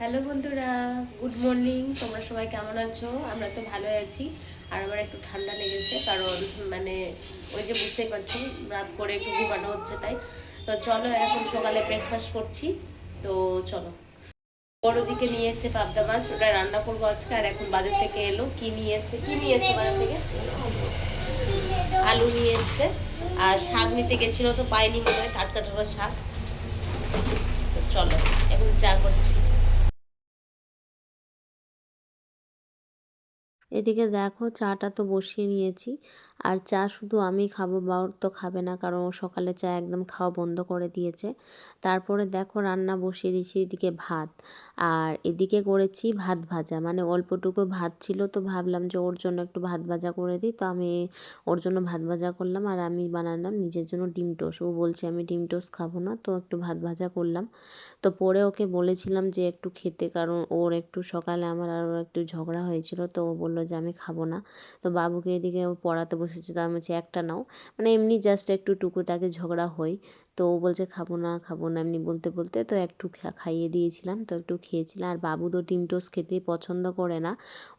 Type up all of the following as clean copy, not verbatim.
Hello বন্ধুরা, good morning. তোমরা সবাই কেমন আছো? আমরা তো ভালোই আছি। আর আমার একটু ঠান্ডা লেগেছে, কারণ মানে ওই যে বুঝতেই পারছো, রাত করে একটু ঘুমানো হচ্ছে, তাই তো চলো এখন সকালে ব্রেকফাস্ট করছি। তো চলো, বড় দিকে নিয়ে এসে পাবদা মাছ, ওটা রান্না করবো আজকে। আর এখন বাজার থেকে এলো, কি নিয়ে এসে বাজার থেকে আলু নিয়ে এসছে। আর শাক নিতে গেছিলো, তো পাইনি মনে হয়, টাটকা টাটকা শাক। তো চলো এখন চা করছি। এদিকে দেখো চাটা তো বসিয়ে নিয়েছি। আর চা শুধু আমি খাবো, বাউর তো খাবে না, কারণ ও সকালে চা একদম খাওয়া বন্ধ করে দিয়েছে। তারপরে দেখো রান্না বসিয়ে দিয়েছি, এদিকে ভাত। আর এদিকে করেছি ভাত ভাজা, মানে অল্পটুকু ভাত ছিল, তো ভাবলাম যে ওর জন্য একটু ভাত ভাজা করে দিই, তো আমি ওর জন্য ভাত ভাজা করলাম। আর আমি বানালাম নিজের জন্য ডিম টোস্ট। ও বলছে আমি ডিম টোস্ট খাবো না, তো একটু ভাত ভাজা করলাম। তো পরে ওকে বলেছিলাম যে একটু খেতে, কারণ ওর একটু সকালে আমার আরও একটু ঝগড়া হয়েছিল, তো ও বললো যে আমি খাবো না। তো বাবুকে এদিকে ও পড়াতে বসেছে, তো আমি বলছি একটা নাও, মানে এমনি জাস্ট একটু টুকুটাকে ঝগড়া হই। তো ও বলছে খাবো না খাবো না এমনি বলতে বলতে, তো একটু খাইয়ে দিয়েছিলাম, তো একটু খেয়েছিলাম। আর বাবু তো ডিম টোস্ট খেতেই পছন্দ করে না।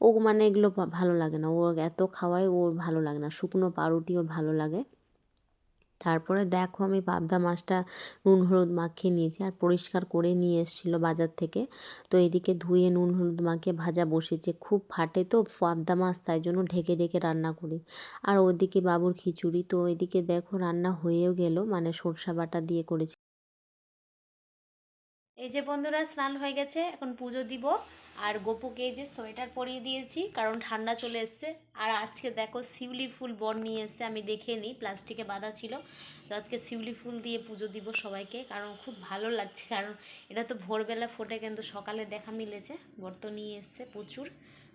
ও মানে এগুলো ভালো লাগে না, ও এত খাওয়ায় ওর ভালো লাগে না, শুকনো পাউরুটি ওর ভালো লাগে। তারপরে দেখো আমি পাবদা মাছটা নুন হলুদ মাখিয়ে নিয়েছি, আর পরিষ্কার করে নিয়ে এসেছিলো বাজার থেকে। তো এদিকে ধুয়ে নুন হলুদ মাখিয়ে ভাজা বসেছে, খুব ফাটে তো পাবদা মাছ, তাই জন্য ঢেকে ঢেকে রান্না করি। আর ওদিকে বাবুর খিচুড়ি, তো এদিকে দেখো রান্না হয়েও গেল, মানে সরষা বাটা দিয়ে করেছি। এই যে বন্ধুরা, স্নান হয়ে গেছে, এখন পুজো দিব। আর গোপুকে এই যে সোয়েটার পরিয়ে দিয়েছি, কারণ ঠান্ডা চলে এসছে। আর আজকে দেখো শিউলি ফুল বর নিয়ে এসছে, আমি দেখে নিই, প্লাস্টিকে বাঁধা ছিল। তো আজকে শিউলি ফুল দিয়ে পুজো দিব সবাইকে, কারণ খুব ভালো লাগছে, কারণ এটা তো ভোরবেলা ফোটে, কিন্তু সকালে দেখা মিলেছে। বর তো নিয়ে এসছে প্রচুর।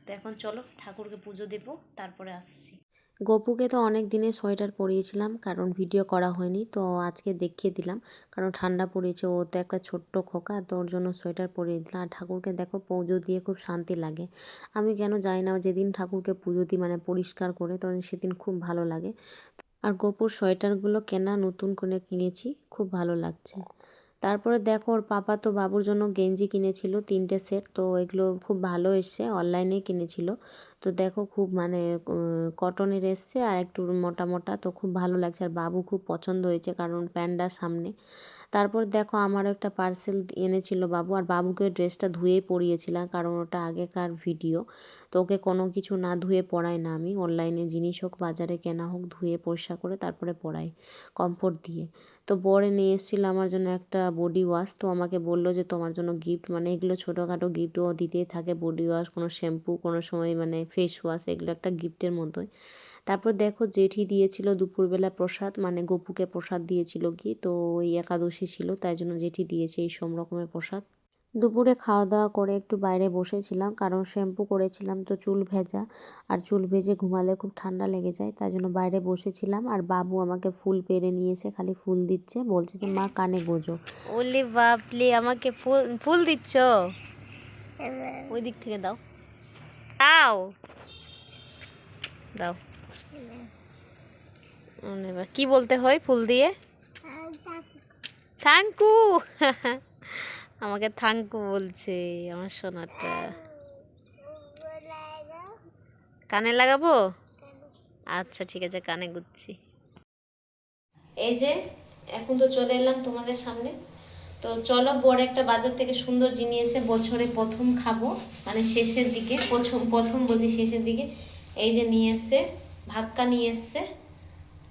তো এখন চলো ঠাকুরকে পুজো দেবো, তারপরে আসছি। গপুকে তো অনেক দিনে সোয়েটার পরিয়েছিলাম, কারণ ভিডিও করা হয়নি, তো আজকে দেখিয়ে দিলাম, কারণ ঠান্ডা পড়েছে, ও তো একটা ছোট্ট খোকা, তো ওর জন্য সোয়েটার পরিয়ে দিলাম। আর ঠাকুরকে দেখো পুজো দিয়ে খুব শান্তি লাগে। আমি কেন জানি না, যেদিন ঠাকুরকে পুজো দিই মানে পরিষ্কার করে, তো সেদিন খুব ভালো লাগে। আর গপুর সোয়েটারগুলো কেনা নতুন করে কিনেছি, খুব ভালো লাগছে। তারপরে দেখো ওর পাপা তো বাবুর জন্য গেঞ্জি কিনেছিল 3টে সেট, তো এগুলো খুব ভালো এসছে, অনলাইনে কিনেছিল। তো দেখো খুব মানে কটনের এসছে, আর একটু মোটা মোটা, তো খুব ভালো লাগছে। আর বাবু খুব পছন্দ হয়েছে, কারণ প্যান্ডার সামনে। তারপর দেখো আমার একটা পার্সেল এনেছিল বাবু, আর বাবুকে ড্রেসটা ধুয়েই পরিয়েছিলাম, কারণ ওটা আগেকার ভিডিও। তো ওকে কোনো কিছু না ধুয়ে পরাই না আমি, অনলাইনে জিনিস হোক বাজারে কেনা হোক ধুয়ে পরিষ্কার করে তারপরে পরাই, কমফোর্ট দিয়ে। তো বরে নিয়ে এসেছিল আমার জন্য একটা বডি ওয়াশ, তো আমাকে বললো যে তোমার জন্য গিফট, মানে এগুলো ছোটোখাটো গিফটও দিতেই থাকে, বডি ওয়াশ, কোনো শ্যাম্পু, কোনো সময় মানে ফেস ওয়াশ, এগুলো একটা গিফটের মতোই। তারপর দেখো জেঠি দিয়েছিল দুপুরবেলা প্রসাদ, মানে গপুকে প্রসাদ দিয়েছিল কি, তো ওই একাদশী ছিল, তাই জন্য জেঠি দিয়েছে এই সব রকমের প্রসাদ। দুপুরে খাওয়া দাওয়া করে একটু বাইরে বসেছিলাম, কারণ শ্যাম্পু করেছিলাম তো চুল ভেজা, আর চুল ভেজে ঘুমালে খুব ঠান্ডা লেগে যায়, তাই জন্য বাইরে বসেছিলাম। আর বাবু আমাকে ফুল পেড়ে নিয়ে এসে খালি ফুল দিচ্ছে, বলছে যে মা কানে গোজো। ওলে বাপলে, আমাকে ফুল ফুল দিচ্ছ? ওই দিক থেকে দাও, দাও দাও। কি বলতে হয় ফুল দিয়ে? থ্যাংকু। আমাকে থ্যাংকু বলছে আমার সোনাটা। কানে লাগাবো? আচ্ছা ঠিক আছে, কানে গুচ্ছি। এই যে এখন তো চলে এলাম তোমাদের সামনে। তো চলো, বড় একটা বাজার থেকে সুন্দর জিনিস এসে, বছরে প্রথম খাবো, মানে শেষের দিকে, প্রথম প্রথম বলছি শেষের দিকে। এই যে নিয়ে এসছে, ভাক্কা নিয়ে এসছে।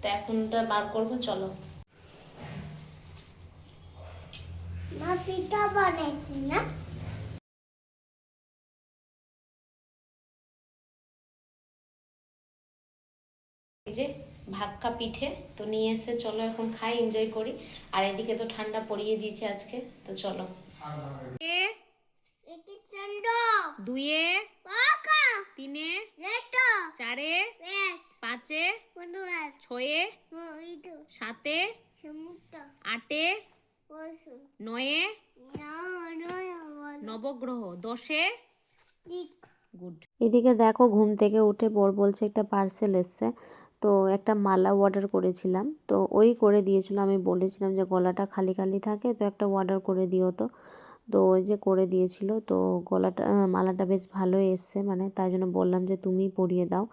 তো এখন ওটা বার করবো, চলো। মা পিঠা বানাইছি না? এই যে ভাক্কা পিঠে তো নিয়ে এসে, চলো এখন খাই, এনজয় করি। আর এদিকে তো ঠান্ডা পড়িয়ে দিয়েছে আজকে, তো চলো। দুইয়ে, তিনে, চারে, পাঁচে, ছয়ে, সাতে, আটে, নয়ে, নবগ্রহ, দশে, গুড। এদিকে দেখো ঘুম থেকে উঠে বর বলছে একটা পার্সেল এসছে, তো একটা মালা অর্ডার করেছিলাম, তো ওই করে দিয়েছিল। আমি বলেছিলাম যে গলাটা খালি খালি থাকে, তো একটা অর্ডার করে দিও তো। তো ওই যে করে দিয়েছিল, তো মালাটা বেশ ভালোই এসছে, মানে তাই জন্য বললাম যে তুমি পরিয়ে দাও।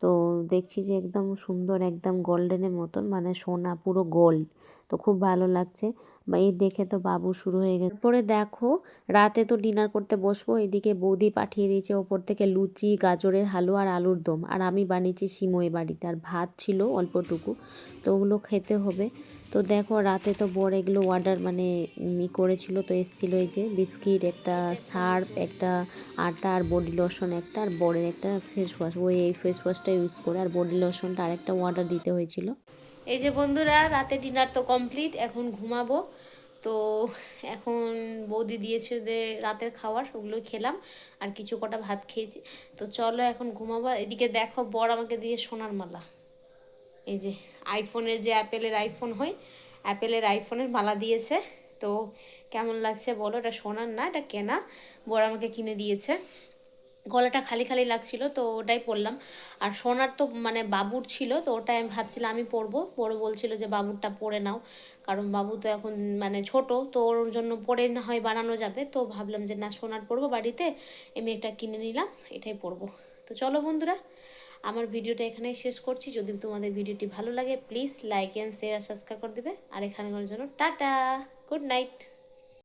তো দেখছি যে একদম সুন্দর, একদম গোল্ডেনের মতন, মানে সোনা পুরো গোল্ড। তো খুব ভালো লাগছে। বা এই দেখে তো বাবু শুরু হয়ে গেছে। তারপরে দেখো রাতে তো ডিনার করতে বসবো, এদিকে বৌদি পাঠিয়ে দিয়েছে ওপর থেকে লুচি, গাজরের হালুয়া আর আলুর দম, আর আমি বানিয়েছি সিমই বাড়িতে, আর ভাত ছিল অল্পটুকু, তো ওগুলো খেতে হবে। তো দেখো রাতে তো বর এগুলো অর্ডার মানে করেছিল, তো এসেছিলো এই যে বিস্কিট, একটা সার্ফ, একটা আটা, আর বডি লোশন একটা, আর বরের একটা ফেস ওয়াশ, ওই এই ফেস ওয়াশটা ইউজ করে, আর বডি লোশনটা আরেকটা অর্ডার দিতে হয়েছিল। এই যে বন্ধুরা রাতে ডিনার তো কমপ্লিট, এখন ঘুমাবো। তো এখন বৌদি দিয়েছে যে রাতের খাবার, ওগুলোই খেলাম, আর কিছু কটা ভাত খেয়েছি। তো চলো এখন ঘুমাবো। এদিকে দেখো বর আমাকে দিয়ে সোনার মালা, এই যে আইফোনের, যে অ্যাপেলের আইফোন হয়, অ্যাপেলের আইফোনের মালা দিয়েছে। তো কেমন লাগছে বলো? এটা সোনার না, এটা কেনা, বর আমাকে কিনে দিয়েছে। গলাটা খালি খালি লাগছিল, তো ওটাই পরলাম। আর সোনার তো মানে বাবুর ছিল, তো ওটাই আমি ভাবছিলাম আমি পরবো, বড় বলছিল যে বাবুরটা পরে নাও, কারণ বাবু তো এখন মানে ছোট, তো ওর জন্য পরে না হয় বানানো যাবে। তো ভাবলাম যে না, সোনার পরবো বাড়িতে, আমি একটা কিনে নিলাম, এটাই পরবো। তো চলো বন্ধুরা, আমার ভিডিওটা এখানেই শেষ করছি। যদি তোমাদের ভিডিওটি ভালো লাগে please like and share, subscribe করে দেবে। আর এখানে জন্য টাটা, গুড নাইট।